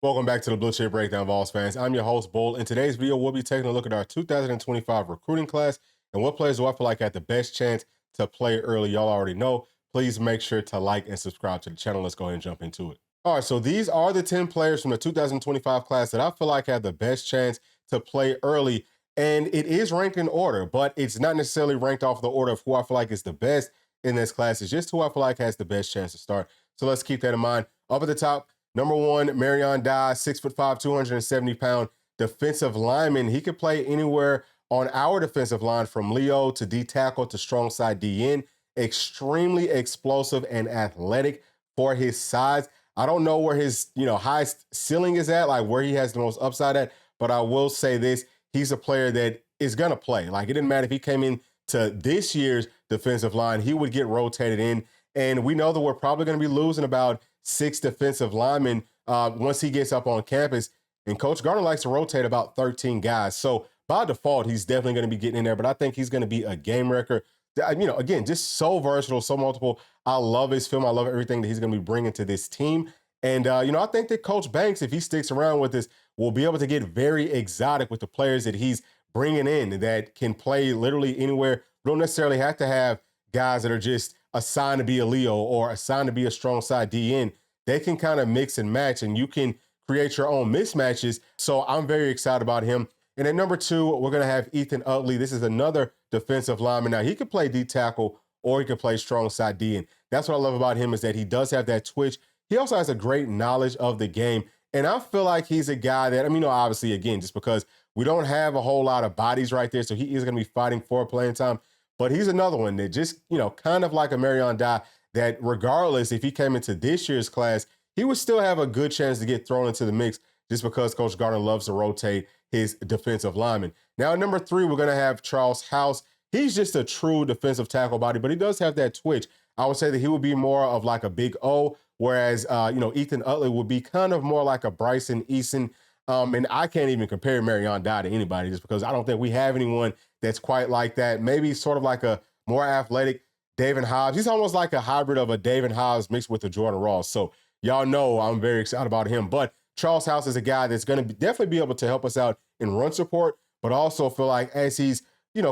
Welcome back to the Bluechip Breakdown, Vols fans. I'm your host, Bull. In today's video, we'll be taking a look at our 2025 recruiting class and what players do I feel like had the best chance to play early. Y'all already know. Please make sure to like and subscribe to the channel. Let's go ahead and jump into it. All right, so these are the 10 players from the 2025 class that I feel like had the best chance to play early. And it is ranked in order, but it's not necessarily ranked off the order of who I feel like is the best in this class. It's just who I feel like has the best chance to start. So let's keep that in mind. Up at the top, number one, Marion Dye, 6'5", 270-pound defensive lineman. He could play anywhere on our defensive line from Leo to D tackle to strong side DN. Extremely explosive and athletic for his size. I don't know where his highest ceiling is at, like where he has the most upside at, but I will say this: he's a player that is gonna play. Like it didn't matter if he came in to this year's defensive line, he would get rotated in. And we know that we're probably going to be losing about 6 defensive linemen once he gets up on campus. And Coach Gardner likes to rotate about 13 guys. So by default, he's definitely going to be getting in there. But I think he's going to be a game wrecker. Again, just so versatile, so multiple. I love his film. I love everything that he's going to be bringing to this team. And, I think that Coach Banks, if he sticks around with this, will be able to get very exotic with the players that he's bringing in that can play literally anywhere. We don't necessarily have to have guys that are just assigned to be a Leo or assigned to be a strong side DN. They can kind of mix and match, and you can create your own mismatches. So I'm very excited about him. And at number 2, we're going to have Ethan Utley. This is another defensive lineman. Now, he could play D tackle or he could play strong side DN. That's what I love about him, is that he does have that twitch. He also has a great knowledge of the game. And I feel like he's a guy that, obviously, again, just because we don't have a whole lot of bodies right there, so he is going to be fighting for playing time. But he's another one that just, kind of like a Marion Dye, that regardless if he came into this year's class, he would still have a good chance to get thrown into the mix just because Coach Gardner loves to rotate his defensive linemen. Now, at number 3, we're going to have Charles House. He's just a true defensive tackle body, but he does have that twitch. I would say that he would be more of like a big O, whereas, Ethan Utley would be kind of more like a Bryson Eason. And I can't even compare Marion Dye to anybody just because I don't think we have anyone that's quite like that. Maybe sort of like a more athletic David Hobbs. He's almost like a hybrid of a David Hobbs mixed with a Jordan Ross. So y'all know I'm very excited about him. But Charles House is a guy that's going to definitely be able to help us out in run support, but also feel like as he's,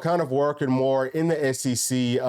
kind of working more in the SEC,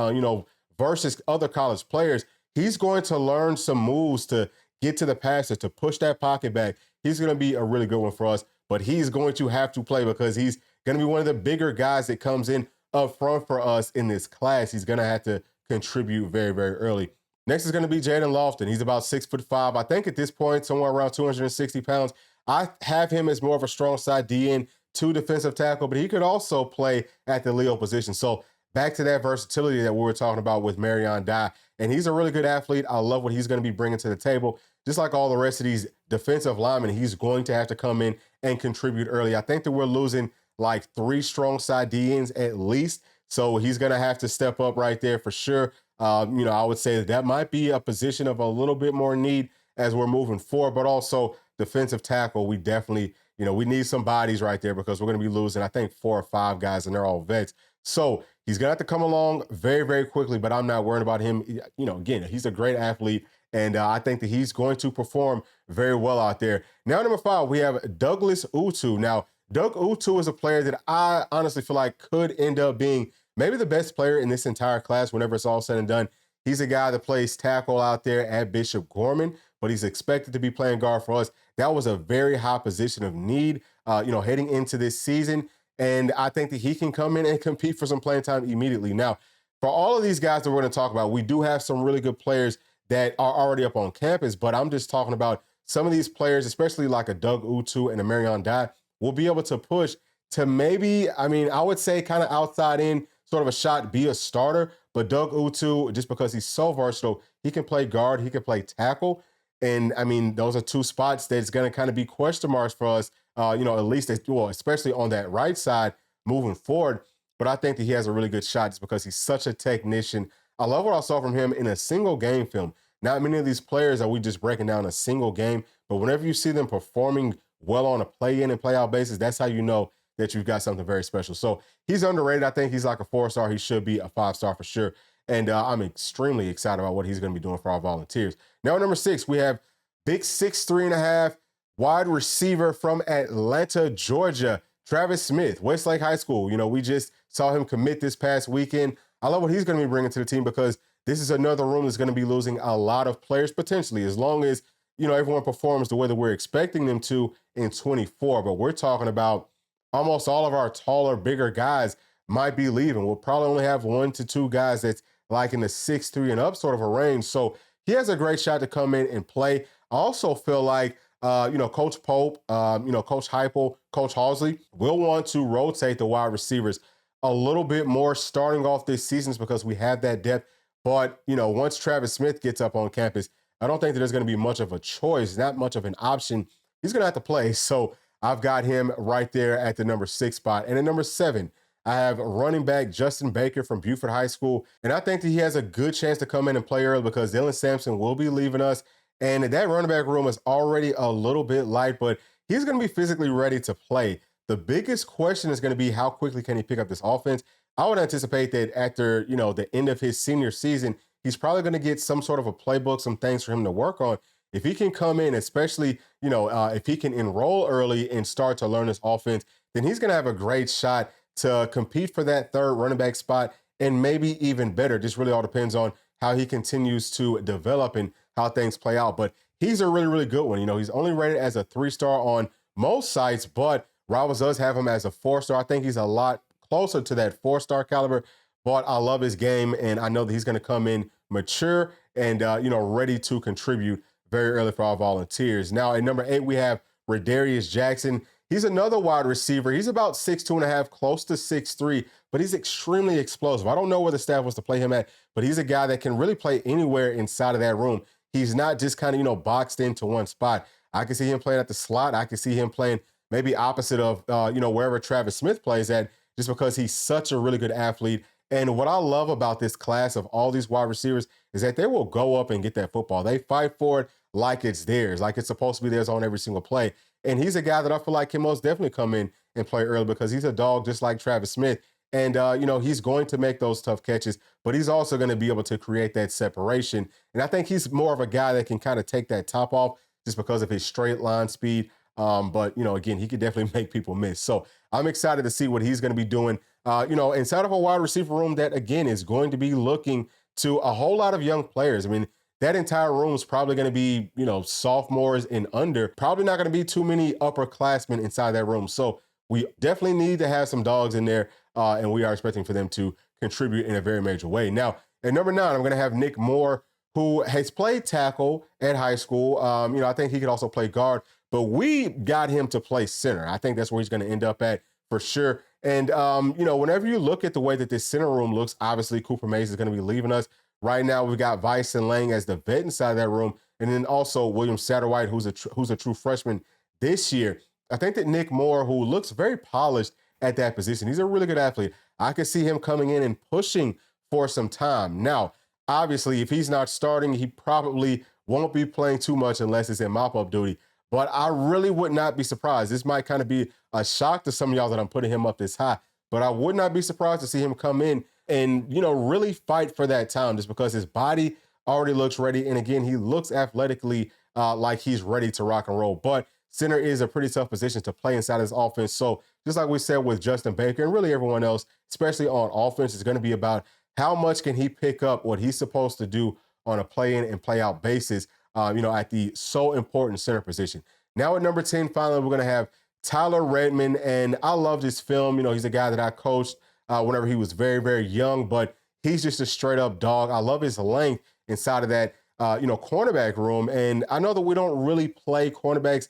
versus other college players, he's going to learn some moves to get to the passer, to push that pocket back. He's going to be a really good one for us, but he's going to have to play because he's going to be one of the bigger guys that comes in up front for us in this class. He's going to have to contribute very, very early. Next is going to be Jaden Lofton. He's about 6'5". I think at this point, somewhere around 260 pounds. I have him as more of a strong side DN, 2 defensive tackle, but he could also play at the Leo position. So back to that versatility that we were talking about with Marion Dye. And he's a really good athlete. I love what he's going to be bringing to the table. Just like all the rest of these defensive linemen, he's going to have to come in and contribute early. I think that we're losing like 3 strong side DNs at least. So he's going to have to step up right there for sure. I would say that might be a position of a little bit more need as we're moving forward, but also defensive tackle. We definitely, we need some bodies right there because we're going to be losing, I think, 4 or 5 guys, and they're all vets. So he's going to have to come along very, very quickly, but I'm not worried about him. Again, he's a great athlete, and I think that he's going to perform very well out there. Now, number 5, we have Douglas Utu. Now, Doug Utu is a player that I honestly feel like could end up being maybe the best player in this entire class whenever it's all said and done. He's a guy that plays tackle out there at Bishop Gorman, but he's expected to be playing guard for us. That was a very high position of need, heading into this season. And I think that he can come in and compete for some playing time immediately. Now, for all of these guys that we're going to talk about, we do have some really good players that are already up on campus, but I'm just talking about some of these players, especially like a Doug Utu and a Marion Dye, will be able to push to maybe, I would say kind of outside in, sort of a shot, be a starter. But Doug Utu, just because he's so versatile, he can play guard, he can play tackle. And those are 2 spots that's going to kind of be question marks for us, at least, especially on that right side moving forward. But I think that he has a really good shot just because he's such a technician. I love what I saw from him in a single game film. Not many of these players are we just breaking down a single game, but whenever you see them performing well on a play-in and play-out basis, that's how you know that you've got something very special. So he's underrated. I think he's like a 4-star. He should be a 5-star for sure. And I'm extremely excited about what he's going to be doing for our Volunteers. Now, at number 6, we have big 6'3.5", wide receiver from Atlanta, Georgia, Travis Smith, Westlake High School. We just saw him commit this past weekend. I love what he's going to be bringing to the team because this is another room that's going to be losing a lot of players potentially, as long as, everyone performs the way that we're expecting them to in 24. But we're talking about almost all of our taller, bigger guys might be leaving. We'll probably only have 1 to 2 guys that's like in the 6'3" and up sort of a range. So he has a great shot to come in and play. I also feel like Coach Pope, Coach Heupel, Coach Halsley will want to rotate the wide receivers a little bit more starting off this season because we have that depth. But, once Travis Smith gets up on campus, I don't think that there's going to be much of a choice, not much of an option. He's going to have to play. So I've got him right there at the number 6 spot. And at number 7, I have running back Justin Baker from Buford High School. And I think that he has a good chance to come in and play early because Dylan Sampson will be leaving us. And that running back room is already a little bit light, but he's going to be physically ready to play. The biggest question is going to be how quickly can he pick up this offense? I would anticipate that after, the end of his senior season, he's probably going to get some sort of a playbook, some things for him to work on. If he can come in, especially, if he can enroll early and start to learn this offense, then he's going to have a great shot to compete for that third running back spot and maybe even better. Just really all depends on how he continues to develop and how things play out. But he's a really, really good one. He's only rated as a 3-star on most sites, but Rivals does have him as a 4-star. I think he's a lot closer to that 4-star caliber, but I love his game, and I know that he's going to come in mature and, ready to contribute very early for our Volunteers. Now, at number 8, we have Redarius Jackson. He's another wide receiver. He's about 6'2.5", close to 6'3", but he's extremely explosive. I don't know where the staff was to play him at, but he's a guy that can really play anywhere inside of that room. He's not just kind of, boxed into one spot. I can see him playing at the slot. I can see him playing maybe opposite of, wherever Travis Smith plays at, just because he's such a really good athlete. And what I love about this class of all these wide receivers is that they will go up and get that football. They fight for it like it's theirs, like it's supposed to be theirs on every single play. And he's a guy that I feel like can most definitely come in and play early because he's a dog just like Travis Smith. And, he's going to make those tough catches, but he's also going to be able to create that separation. And I think he's more of a guy that can kind of take that top off just because of his straight line speed. But, again, he could definitely make people miss. So I'm excited to see what he's going to be doing, inside of a wide receiver room that, again, is going to be looking to a whole lot of young players. I mean, that entire room is probably going to be, sophomores and under. Probably not going to be too many upperclassmen inside that room. So we definitely need to have some dogs in there, and we are expecting for them to contribute in a very major way. Now, at number 9, I'm going to have Nick Moore, who has played tackle at high school. I think he could also play guard, but we got him to play center. I think that's where he's going to end up at for sure. And, whenever you look at the way that this center room looks, obviously Cooper Mays is going to be leaving us. Right now, we've got Vice and Lang as the vet inside of that room, and then also William Satterwhite, who's a true freshman this year. I think that Nick Moore, who looks very polished at that position, he's a really good athlete. I could see him coming in and pushing for some time. Now, obviously, if he's not starting, he probably won't be playing too much unless it's in mop-up duty. But I really would not be surprised. This might kind of be a shock to some of y'all that I'm putting him up this high, but I would not be surprised to see him come in and, really fight for that time just because his body already looks ready. And again, he looks athletically like he's ready to rock and roll. But center is a pretty tough position to play inside his offense. So just like we said with Justin Baker and really everyone else, especially on offense, it's going to be about how much can he pick up what he's supposed to do on a play-in and play-out basis, at the so important center position. Now at number 10, finally, we're going to have Tyler Redmond. And I love this film. He's a guy that I coached whenever he was very, very young, but he's just a straight up dog. I love his length inside of that, cornerback room. And I know that we don't really play cornerbacks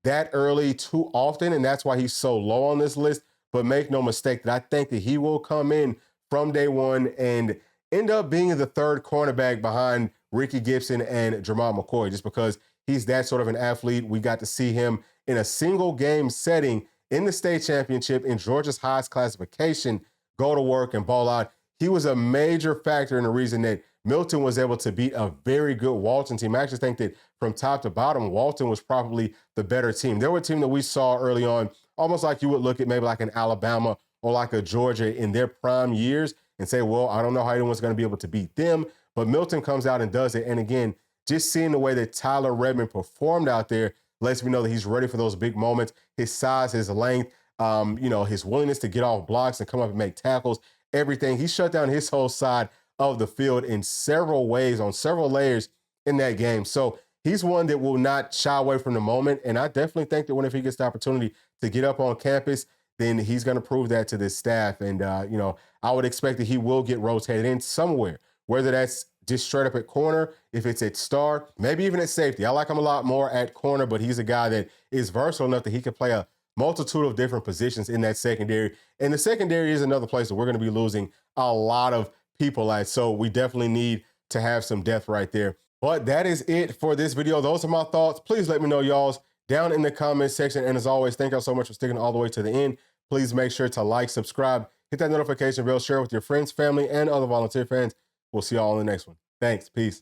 that early too often, and that's why he's so low on this list. But make no mistake that I think that he will come in from day one and end up being the third cornerback behind Ricky Gibson and Jermon McCoy, just because he's that sort of an athlete. We got to see him in a single game setting in the state championship in Georgia's highest classification, go to work and ball out. He was a major factor in the reason that Milton was able to beat a very good Walton team. I actually think that from top to bottom, Walton was probably the better team. There were a team that we saw early on, almost like you would look at maybe like an Alabama or like a Georgia in their prime years and say, well, I don't know how anyone's going to be able to beat them. But Milton comes out and does it. And again, just seeing the way that Tyler Redmond performed out there, lets me know that he's ready for those big moments. His size, his length, his willingness to get off blocks and come up and make tackles, everything. He shut down his whole side of the field in several ways, on several layers in that game. So he's one that will not shy away from the moment. And I definitely think that if he gets the opportunity to get up on campus, then he's going to prove that to this staff. And, I would expect that he will get rotated in somewhere, whether that's just straight up at corner, if it's at star, maybe even at safety. I like him a lot more at corner, but he's a guy that is versatile enough that he can play a multitude of different positions in that secondary. And the secondary is another place that we're going to be losing a lot of people at. So we definitely need to have some depth right there. But that is it for this video. Those are my thoughts. Please let me know y'all's down in the comment section. And as always, thank y'all so much for sticking all the way to the end. Please make sure to like, subscribe, hit that notification bell, share with your friends, family, and other volunteer fans. We'll see y'all in the next one. Thanks. Peace.